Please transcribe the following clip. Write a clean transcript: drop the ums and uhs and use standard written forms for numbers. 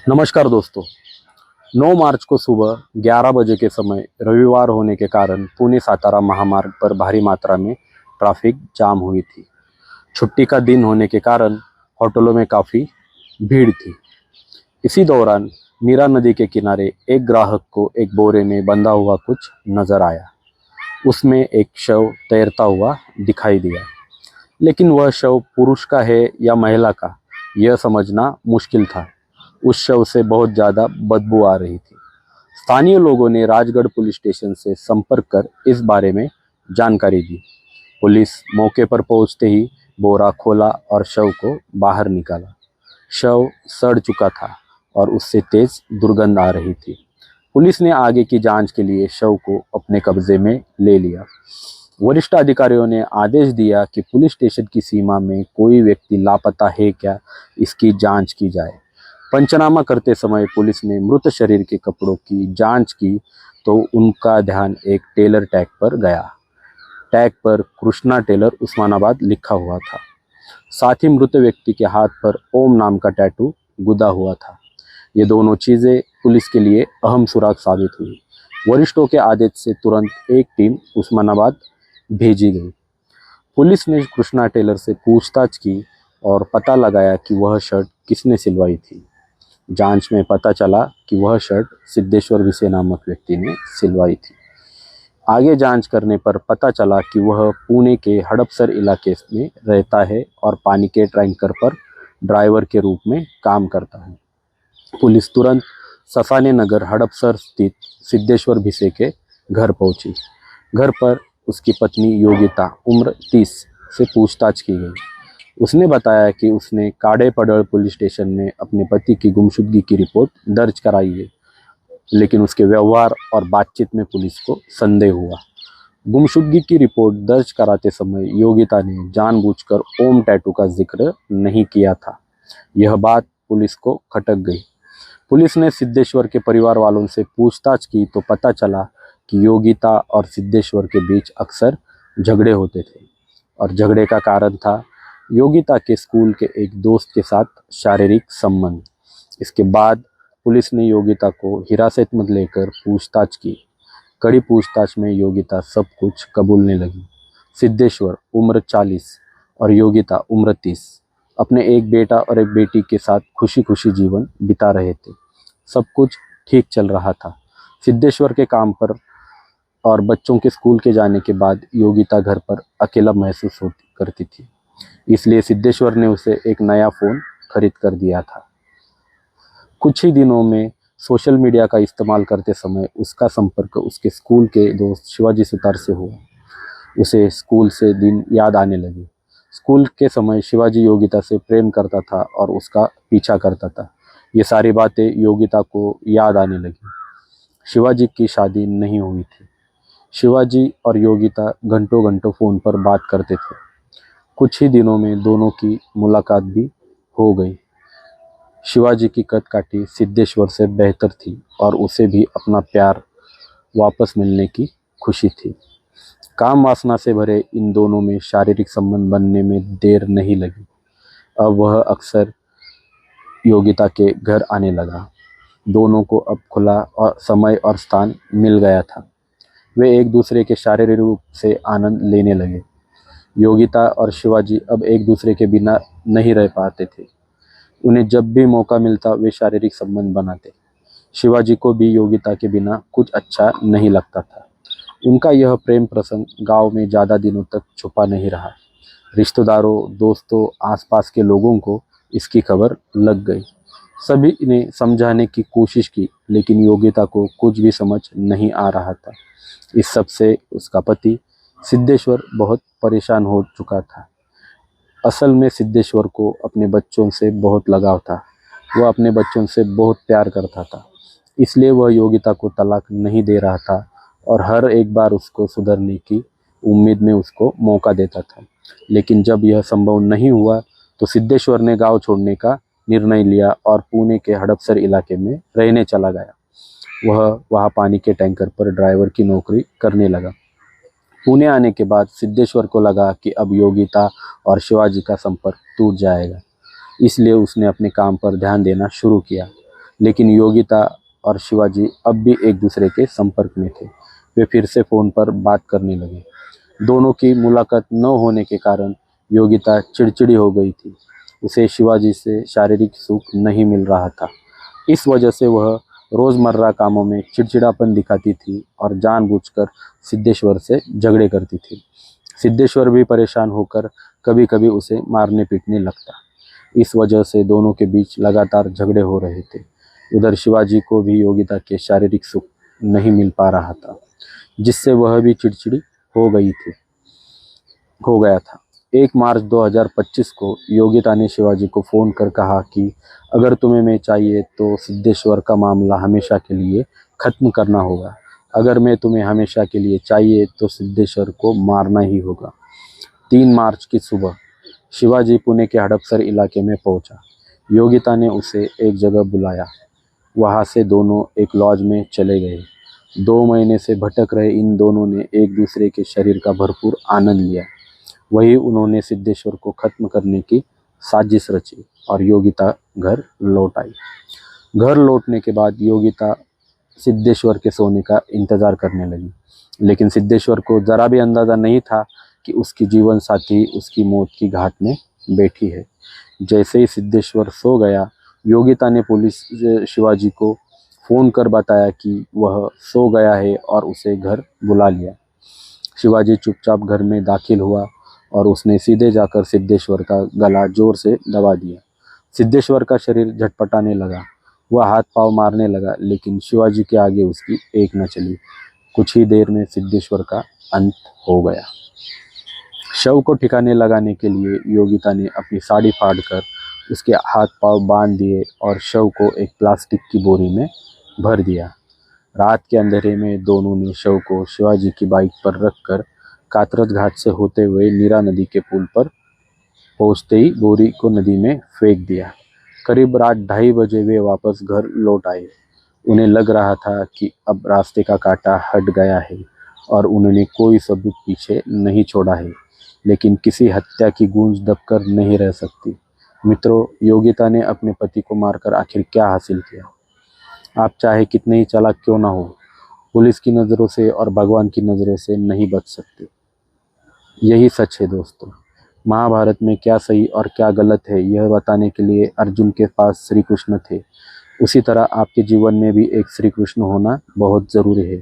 नमस्कार दोस्तों। 9 मार्च को सुबह 11 बजे के समय रविवार होने के कारण पुणे सातारा महामार्ग पर भारी मात्रा में ट्रैफिक जाम हुई थी। छुट्टी का दिन होने के कारण होटलों में काफ़ी भीड़ थी। इसी दौरान नीरा नदी के किनारे एक ग्राहक को एक बोरे में बंधा हुआ कुछ नजर आया। उसमें एक शव तैरता हुआ दिखाई दिया, लेकिन वह शव पुरुष का है या महिला का, यह समझना मुश्किल था। उस शव से बहुत ज़्यादा बदबू आ रही थी। स्थानीय लोगों ने राजगढ़ पुलिस स्टेशन से संपर्क कर इस बारे में जानकारी दी। पुलिस मौके पर पहुंचते ही बोरा खोला और शव को बाहर निकाला। शव सड़ चुका था और उससे तेज दुर्गंध आ रही थी। पुलिस ने आगे की जांच के लिए शव को अपने कब्जे में ले लिया। वरिष्ठ अधिकारियों ने आदेश दिया कि पुलिस स्टेशन की सीमा में कोई व्यक्ति लापता है क्या, इसकी जांच की जाए। पंचनामा करते समय पुलिस ने मृत शरीर के कपड़ों की जांच की तो उनका ध्यान एक टेलर टैग पर गया। टैग पर कृष्णा टेलर उस्मानाबाद लिखा हुआ था। साथ ही मृत व्यक्ति के हाथ पर ओम नाम का टैटू गुदा हुआ था। ये दोनों चीज़ें पुलिस के लिए अहम सुराग साबित हुई। वरिष्ठों के आदेश से तुरंत एक टीम उस्मानाबाद भेजी गई। पुलिस ने कृष्णा टेलर से पूछताछ की और पता लगाया कि वह शर्ट किसने सिलवाई थी। जांच में पता चला कि वह शर्ट सिद्धेश्वर विसे नामक व्यक्ति ने सिलवाई थी। आगे जांच करने पर पता चला कि वह पुणे के हड़पसर इलाके में रहता है और पानी के टैंकर पर ड्राइवर के रूप में काम करता है। पुलिस तुरंत सफाने नगर हड़पसर स्थित सिद्धेश्वर भिसे के घर पहुंची। घर पर उसकी पत्नी योगिता उम्र 30 से पूछताछ की गई। उसने बताया कि उसने काड़े पड़ल पुलिस स्टेशन में अपने पति की गुमशुदगी की रिपोर्ट दर्ज कराई है, लेकिन उसके व्यवहार और बातचीत में पुलिस को संदेह हुआ। गुमशुदगी की रिपोर्ट दर्ज कराते समय योगिता ने जानबूझकर ओम टैटू का जिक्र नहीं किया था। यह बात पुलिस को खटक गई। पुलिस ने सिद्धेश्वर के परिवार वालों से पूछताछ की तो पता चला कि योगिता और सिद्धेश्वर के बीच अक्सर झगड़े होते थे और झगड़े का कारण था योगिता के स्कूल के एक दोस्त के साथ शारीरिक संबंध। इसके बाद पुलिस ने योगिता को हिरासत में लेकर पूछताछ की। कड़ी पूछताछ में योगिता सब कुछ कबूलने लगी। सिद्धेश्वर उम्र 40 और योगिता उम्र 30 अपने एक बेटा और एक बेटी के साथ खुशी खुशी जीवन बिता रहे थे। सब कुछ ठीक चल रहा था। सिद्धेश्वर के काम पर और बच्चों के स्कूल के जाने के बाद योगिता घर पर अकेला महसूस करती थी। इसलिए सिद्धेश्वर ने उसे एक नया फ़ोन खरीद कर दिया था। कुछ ही दिनों में सोशल मीडिया का इस्तेमाल करते समय उसका संपर्क उसके स्कूल के दोस्त शिवाजी सुतार से हुआ। उसे स्कूल से दिन याद आने लगे। स्कूल के समय शिवाजी योगिता से प्रेम करता था और उसका पीछा करता था। ये सारी बातें योगिता को याद आने लगी। शिवाजी की शादी नहीं हुई थी। शिवाजी और योगिता घंटों घंटों फ़ोन पर बात करते थे। कुछ ही दिनों में दोनों की मुलाकात भी हो गई। शिवाजी की कदकाठी सिद्धेश्वर से बेहतर थी और उसे भी अपना प्यार वापस मिलने की खुशी थी। काम वासना से भरे इन दोनों में शारीरिक संबंध बनने में देर नहीं लगी। अब वह अक्सर योगिता के घर आने लगा। दोनों को अब खुला और समय और स्थान मिल गया था। वे एक दूसरे के शारीरिक रूप से आनंद लेने लगे। योगिता और शिवाजी अब एक दूसरे के बिना नहीं रह पाते थे। उन्हें जब भी मौका मिलता वे शारीरिक संबंध बनाते। शिवाजी को भी योगिता के बिना कुछ अच्छा नहीं लगता था। उनका यह प्रेम प्रसंग गांव में ज़्यादा दिनों तक छुपा नहीं रहा। रिश्तेदारों, दोस्तों, आसपास के लोगों को इसकी खबर लग गई। सभी ने समझाने की कोशिश की, लेकिन योगिता को कुछ भी समझ नहीं आ रहा था। इस सब से उसका पति सिद्धेश्वर बहुत परेशान हो चुका था। असल में सिद्धेश्वर को अपने बच्चों से बहुत लगाव था। वह अपने बच्चों से बहुत प्यार करता था। इसलिए वह योगिता को तलाक नहीं दे रहा था और हर एक बार उसको सुधरने की उम्मीद में उसको मौका देता था। लेकिन जब यह संभव नहीं हुआ तो सिद्धेश्वर ने गांव छोड़ने का निर्णय लिया और पुणे के हड़पसर इलाके में रहने चला गया। वह वहाँ पानी के टैंकर पर ड्राइवर की नौकरी करने लगा। पुणे आने के बाद सिद्धेश्वर को लगा कि अब योगिता और शिवाजी का संपर्क टूट जाएगा। इसलिए उसने अपने काम पर ध्यान देना शुरू किया। लेकिन योगिता और शिवाजी अब भी एक दूसरे के संपर्क में थे। वे फिर से फ़ोन पर बात करने लगे। दोनों की मुलाकात न होने के कारण योगिता चिड़चिड़ी हो गई थी। उसे शिवाजी से शारीरिक सुख नहीं मिल रहा था। इस वजह से वह रोज़मर्रा कामों में चिड़चिड़ापन दिखाती थी और जानबूझकर सिद्धेश्वर से झगड़े करती थी। सिद्धेश्वर भी परेशान होकर कभी कभी उसे मारने पीटने लगता। इस वजह से दोनों के बीच लगातार झगड़े हो रहे थे। उधर शिवाजी को भी योगिता के शारीरिक सुख नहीं मिल पा रहा था, जिससे वह भी चिड़चिड़ी हो गया था। 1 मार्च 2025 को योगिता ने शिवाजी को फ़ोन कर कहा कि अगर तुम्हें मैं चाहिए तो सिद्धेश्वर का मामला हमेशा के लिए ख़त्म करना होगा। अगर मैं तुम्हें हमेशा के लिए चाहिए तो सिद्धेश्वर को मारना ही होगा। 3 मार्च की सुबह शिवाजी पुणे के हड़पसर इलाके में पहुंचा। योगिता ने उसे एक जगह बुलाया। वहां से दोनों एक लॉज में चले गए। 2 महीने से भटक रहे इन दोनों ने एक दूसरे के शरीर का भरपूर आनंद लिया। वही उन्होंने सिद्धेश्वर को खत्म करने की साजिश रची और योगिता घर लौट आई। घर लौटने के बाद योगिता सिद्धेश्वर के सोने का इंतजार करने लगी, लेकिन सिद्धेश्वर को जरा भी अंदाजा नहीं था कि उसकी जीवन साथी उसकी मौत की घाट में बैठी है। जैसे ही सिद्धेश्वर सो गया, योगिता ने पुलिस शिवाजी को फ़ोन कर बताया कि वह सो गया है और उसे घर बुला लिया। शिवाजी चुपचाप घर में दाखिल हुआ और उसने सीधे जाकर सिद्धेश्वर का गला जोर से दबा दिया। सिद्धेश्वर का शरीर झटपटाने लगा। वह हाथ पांव मारने लगा, लेकिन शिवाजी के आगे उसकी एक न चली। कुछ ही देर में सिद्धेश्वर का अंत हो गया। शव को ठिकाने लगाने के लिए योगिता ने अपनी साड़ी फाड़कर उसके हाथ पांव बांध दिए और शव को एक प्लास्टिक की बोरी में भर दिया। रात के अंधेरे में दोनों ने शव को शिवाजी की बाइक पर रखकर कातरज घाट से होते हुए नीरा नदी के पुल पर पहुंचते ही बोरी को नदी में फेंक दिया। करीब रात 2:30 बजे वे वापस घर लौट आए। उन्हें लग रहा था कि अब रास्ते का कांटा हट गया है और उन्होंने कोई सबूत पीछे नहीं छोड़ा है, लेकिन किसी हत्या की गूंज दबकर नहीं रह सकती। मित्रों, योगिता ने अपने पति को मारकर आखिर क्या हासिल किया? आप चाहे कितने ही चालाक क्यों ना हो, पुलिस की नज़रों से और भगवान की नज़रों से नहीं बच सकते। यही सच है दोस्तों। महाभारत में क्या सही और क्या गलत है, यह बताने के लिए अर्जुन के पास श्री कृष्ण थे। उसी तरह आपके जीवन में भी एक श्री कृष्ण होना बहुत ज़रूरी है।